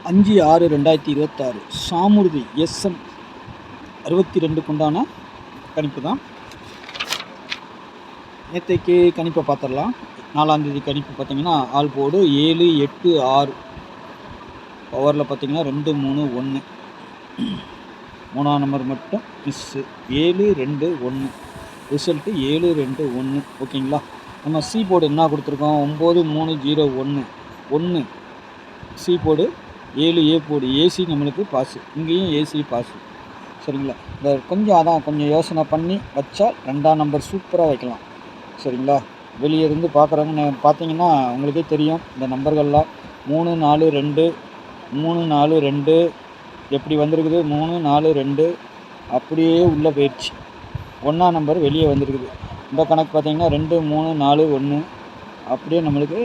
5/6/2026 சாமுர்தி SM 62 உண்டான கணிப்பு தான். நேற்றைக்கு கணிப்பை பார்த்துடலாம். 4ஆம் தேதி கணிப்பு பார்த்தீங்கன்னா ஆல் போர்டு 7, 8, 6 பவரில் பார்த்தீங்கன்னா 2, 3, 1. 3ஆம் நம்பர் மட்டும் மிஸ்ஸு 7, 2, 1. ரிசல்ட்டு 7, 2, 1. ஓகேங்களா. நம்ம சி போர்டு என்ன கொடுத்துருக்கோம்? 9, 3, 0, 1. 1 C board, 7 A board. AC நம்மளுக்கு பாஸு, இங்கேயும் ஏசி பாஸு. சரிங்களா. இந்த கொஞ்சம் யோசனை பண்ணி வச்சா 2ஆம் நம்பர் சூப்பராக வைக்கலாம். சரிங்களா. வெளியே இருந்து பார்க்குறவங்க பார்த்தீங்கன்னா உங்களுக்கே தெரியும். இந்த நம்பர்கள்லாம் 3, 4, 2, 3, 4, 2 எப்படி வந்திருக்குது. 3, 4, 2 அப்படியே உள்ளே போயிடுச்சு. 1ஆம் நம்பர் வெளியே வந்திருக்குது. இந்த கணக்கு பார்த்தீங்கன்னா 2, 3, 4, 1 அப்படியே நம்மளுக்கு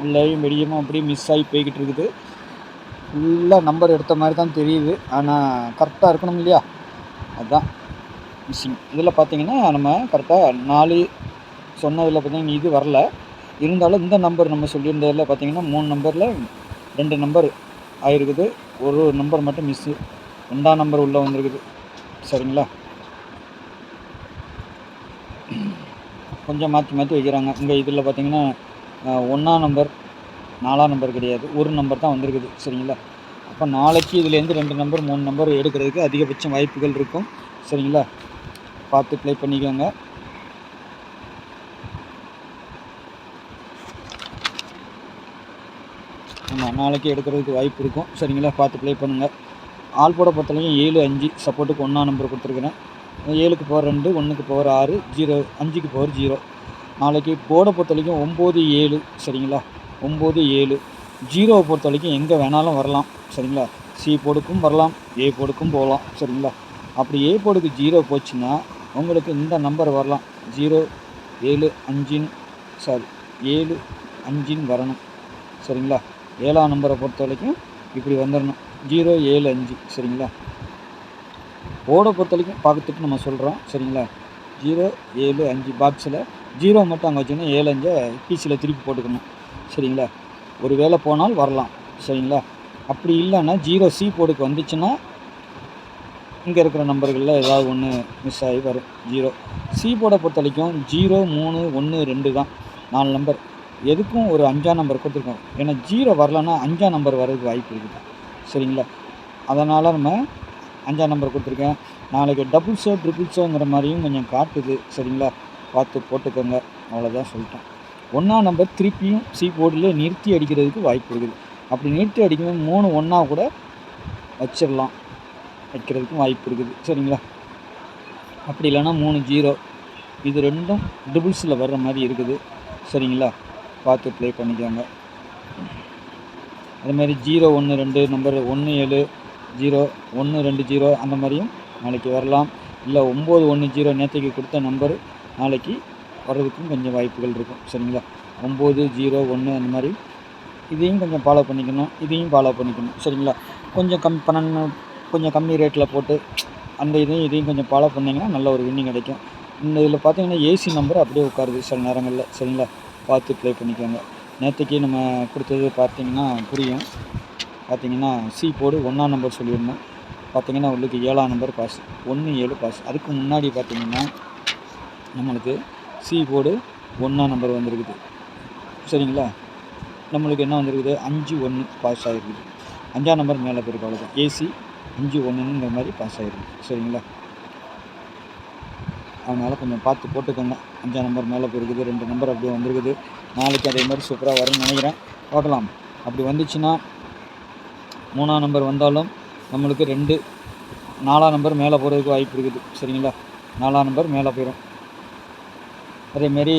உள்ளேயும் வெளியும் அப்படியே மிஸ் ஆகி போய்கிட்டு இருக்குது. ஃபுல்லாக நம்பர் எடுத்த மாதிரி தான் தெரியுது. ஆனால் கரெக்டாக இருக்கணும் இல்லையா, அதுதான் மிஸ்ஸிங். இதில் பார்த்தீங்கன்னா நம்ம கரெக்டாக 4 சொன்னதில் பார்த்தீங்கன்னா இது வரல. இருந்தாலும் இந்த நம்பர் நம்ம சொல்லியிருந்ததில் பார்த்தீங்கன்னா 3 நம்பரில் 2 நம்பர் ஆகிருக்குது. ஒரு நம்பர் மட்டும் மிஸ்ஸு, 2ஆம் நம்பர் உள்ளே வந்திருக்குது. சரிங்களா. கொஞ்சம் மாற்றி வைக்கிறாங்க. இங்கே இதில் பார்த்தீங்கன்னா 1ஆம் நம்பர் 4ஆம் நம்பர் கிடையாது, ஒரு நம்பர் தான் வந்திருக்குது. சரிங்களா. அப்போ நாளைக்கு இதுலேருந்து 2 நம்பர் 3 நம்பர் எடுக்கிறதுக்கு அதிகபட்சம் வாய்ப்புகள் இருக்கும். சரிங்களா. பார்த்து ப்ளே பண்ணிக்கோங்க. ஆமாம், நாளைக்கு எடுக்கிறதுக்கு வாய்ப்பு இருக்கும். சரிங்களா. பார்த்து ப்ளே பண்ணுங்கள். ஆல் போட பொறுத்தவரைக்கும் 7, 5 சப்போர்ட்டுக்கு 1ஆம் நம்பர் கொடுத்துருக்குறேன். 7க்கு பவர் 2, 1க்கு பவர் 6, 0 5க்கு பவர் 0. நாளைக்கு போர்டை பொறுத்த வரைக்கும் 9, 7. சரிங்களா. 9, 7 0வை பொறுத்த வரைக்கும் எங்கே வேணாலும் வரலாம். சரிங்களா. சி போர்டுக்கும் வரலாம், ஏ போர்டுக்கும் போகலாம். சரிங்களா. அப்படி ஏ போர்டுக்கு 0 போச்சுன்னா உங்களுக்கு இந்த நம்பர் வரலாம். 0, 7, 5 வரணும். சரிங்களா. 7ஆம் நம்பரை பொறுத்த வரைக்கும் இப்படி வந்துடணும். 0, 7, 5. சரிங்களா. போர்டை பொறுத்த வரைக்கும் பார்க்கறதுக்கு நம்ம சொல்கிறோம். சரிங்களா. 0, 7, 5 பாக்ஸில் 0 மட்டும் அங்கே வச்சுக்கணும். 7, 5 பீஸில் திருப்பி போட்டுக்கணும். சரிங்களா. ஒரு வேளை போனால் வரலாம். சரிங்களா. அப்படி இல்லைன்னா 0 சி போர்டுக்கு வந்துச்சுன்னா இங்கே இருக்கிற நம்பர்களில் ஏதாவது ஒன்று மிஸ் ஆகி வரும். 0 சி போர்டை பொறுத்த வரைக்கும் 0, 3, 1, 2 தான் 4 நம்பர். எதுக்கும் ஒரு 5ஆம் நம்பர் கொடுத்துருக்கோம். ஏன்னா 0 வரலன்னா 5ஆம் நம்பர் வர்றதுக்கு வாய்ப்பு இருக்குது. சரிங்களா. அதனால் நம்ம 5ஆம் நம்பர் கொடுத்துருக்கேன். நாளைக்கு டபுள்ஸோ ட்ரிபிள்ஸோங்கிற மாதிரியும் கொஞ்சம் காட்டுது. சரிங்களா. பார்த்து போட்டுக்கோங்க. அவ்வளோதான் சொல்லிட்டேன். 1ஆம் நம்பர் திருப்பியும் சி போர்டில் நிறுத்தி அடிக்கிறதுக்கு வாய்ப்பு இருக்குது. அப்படி நிறுத்தி அடிக்கும்போது 3 1 கூட வச்சிடலாம், வைக்கிறதுக்கும் வாய்ப்பு இருக்குது. சரிங்களா. அப்படி இல்லைன்னா 3 0 இது ரெண்டும் ட்ரிபிள்ஸில் வர்ற மாதிரி இருக்குது. சரிங்களா. பார்த்து ப்ளே பண்ணிக்கோங்க. அதுமாதிரி 0, 1, 2 நம்பர் 1, 7, 0, 1, 2, 0 அந்த மாதிரியும் நாளைக்கு வரலாம். இல்லை 9, 1, 0 நேற்றுக்கு கொடுத்த நம்பர் நாளைக்கு வர்றதுக்கும் கொஞ்சம் வாய்ப்புகள் இருக்கும். சரிங்களா. 9, 0, 1 அந்த மாதிரி இதையும் கொஞ்சம் ஃபாலோ பண்ணிக்கணும், இதையும் ஃபாலோ பண்ணிக்கணும். சரிங்களா. கொஞ்சம் கொஞ்சம் கம்மி ரேட்டில் போட்டு அந்த இதையும் கொஞ்சம் ஃபாலோ பண்ணிங்கன்னா நல்ல ஒரு வின்னிங் கிடைக்கும். இந்த இதில் பார்த்தீங்கன்னா ஏசி நம்பர் அப்படியே உட்காருது சில நேரங்களில். சரிங்களா. பார்த்து ப்ளே பண்ணிக்கோங்க. நேற்றுக்கு நம்ம கொடுத்தது பார்த்தீங்கன்னா புரியும். பார்த்தீங்கன்னா சி போர்டு 1ஆம் நம்பர் சொல்லியிருந்தோம். பார்த்தீங்கன்னா உங்களுக்கு 7ஆம் நம்பர் பாஸ், 1, 7 பாஸ். அதுக்கு முன்னாடி பார்த்தீங்கன்னா நம்மளுக்கு சி போர்டு 1ஆம் நம்பர் வந்திருக்குது. சரிங்களா. நம்மளுக்கு என்ன வந்திருக்குது? 5, 1 பாஸ் ஆகிருக்குது. 5ஆம் நம்பர் மேலே போயிருக்கு. அவ்வளோதான். ஏசி 5, 1ங்கிற மாதிரி பாஸ் ஆகிருக்கு. சரிங்களா. அதனால் கொஞ்சம் பார்த்து போட்டுக்கோங்க. 5ஆம் நம்பர் மேலே போயிருக்குது, 2 நம்பர் அப்படியே வந்திருக்குது. நாளைக்கு அதே மாதிரி சூப்பராக வரும்னு நினைக்கிறேன். பார்க்கலாம். அப்படி வந்துச்சுன்னா 3ஆம் நம்பர் வந்தாலும் நம்மளுக்கு 2, 4ஆம் நம்பர் மேலே போகிறதுக்கு வாய்ப்பு இருக்குது. சரிங்களா. 4ஆம் நம்பர் மேலே போயிடும். அதேமாரி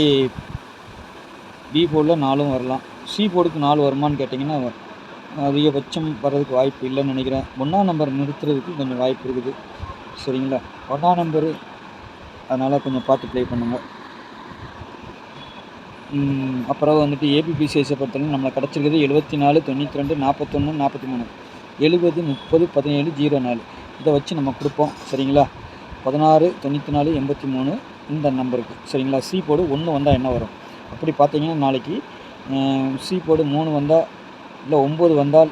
பி போர்டில் 4 வரலாம். சி போர்டுக்கு 4 வருமானு கேட்டிங்கன்னா அதிகபட்சம் வர்றதுக்கு வாய்ப்பு இல்லைன்னு நினைக்கிறேன். 1ஆம் நம்பர் நிறுத்துறதுக்கு கொஞ்சம் வாய்ப்பு இருக்குது. சரிங்களா. 1ஆம் நம்பரு அதனால் கொஞ்சம் பார்த்து ப்ளே பண்ணுங்கள். அப்புறம் வந்துட்டு ஏபிபிசிஎஸை பொறுத்தவரைக்கும் நம்மளை கிடச்சிருக்குது 74, 92, 41, 43, 70, 30, 17, 04 இதை வச்சு நம்ம கொடுப்போம். சரிங்களா. 16, 94, 83 இந்த நம்பருக்கு. சரிங்களா. சி போர்டு 1 வந்தால் என்ன வரும்? அப்படி பார்த்தீங்கன்னா நாளைக்கு சி போர்டு 3 வந்தால், இல்லை 9 வந்தால்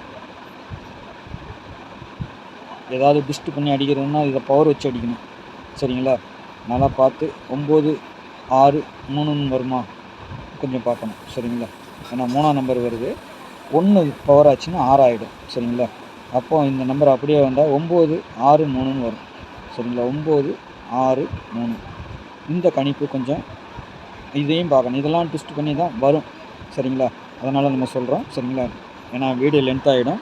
ஏதாவது டிஸ்ட் பண்ணி அடிக்கிறதுன்னா இதை பவர் வச்சு அடிக்கணும். சரிங்களா? நல்லா பார்த்து 9, 6, 3ன்னு வருமா கொஞ்சம் பார்க்கணும். சரிங்களா? ஏன்னா 3ஆம் நம்பர் வருது. 1 பவர் ஆச்சுன்னா 6 ஆகிடும். சரிங்களா? அப்போ இந்த நம்பர் அப்படியே வந்தால் 9, 6, 3ன்னு வரும். சரிங்களா? 9, 6, 3 இந்த கணிப்பு கொஞ்சம் இதையும் பார்க்கணும். இதெல்லாம் ட்விஸ்ட் பண்ணி தான் வரும். சரிங்களா? அதனால் நம்ம சொல்கிறோம். சரிங்களா? ஏன்னா வீடியோ லென்த் ஆகிடும்.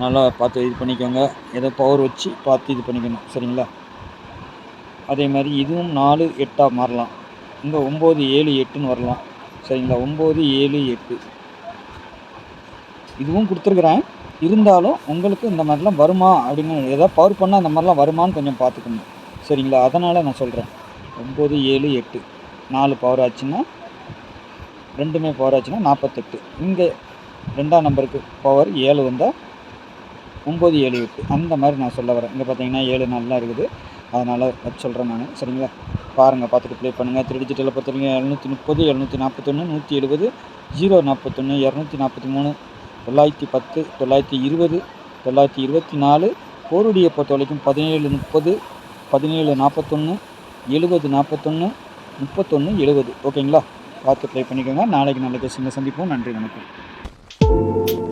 நல்லா பார்த்து இது பண்ணிக்கோங்க. ஏதோ பவர் வச்சு பார்த்து இது பண்ணிக்கணும். சரிங்களா? அதே மாதிரி இதுவும் 4, 8ஆக மாறலாம். இங்கே 9, 7, 8ன்னு வரலாம். சரிங்களா? 9, 7, 8 இதுவும் கொடுத்துருக்குறேன். இருந்தாலும் உங்களுக்கு இந்த மாதிரிலாம் வருமா அப்படின்னு ஏதாவது பவர் பண்ணால் இந்த மாதிரிலாம் வருமானு கொஞ்சம் பார்த்துக்கணும். சரிங்களா? அதனால் நான் சொல்கிறேன். 9, 7, 8 4 பவர் ஆச்சுன்னா 2மே பவர் ஆச்சுன்னா 48. இங்கே 2ஆம் நம்பருக்கு பவர் 7 வந்தால் 9, 7, 8 அந்த மாதிரி நான் சொல்ல வரேன். இங்கே பார்த்தீங்கன்னா 7 நாள்லாம் இருக்குது. அதனால் வச்சு சொல்கிறேன் நான். சரிங்களா? பாருங்கள், பார்த்துட்டு ப்ளே பண்ணுங்கள். 3 டிஜிட்டலில் பொறுத்தவரைக்கும் 730, 741, 170, 041, 243, 910, 920, 924. கோருடியை பொறுத்த வரைக்கும் 1730, 1741, 70, 41, 31, 70. ஓகேங்களா? பார்த்து ப்ளே பண்ணிக்கோங்க. நாளைக்கு நல்ல கேஸில் சந்திப்போம். நன்றி, வணக்கம்.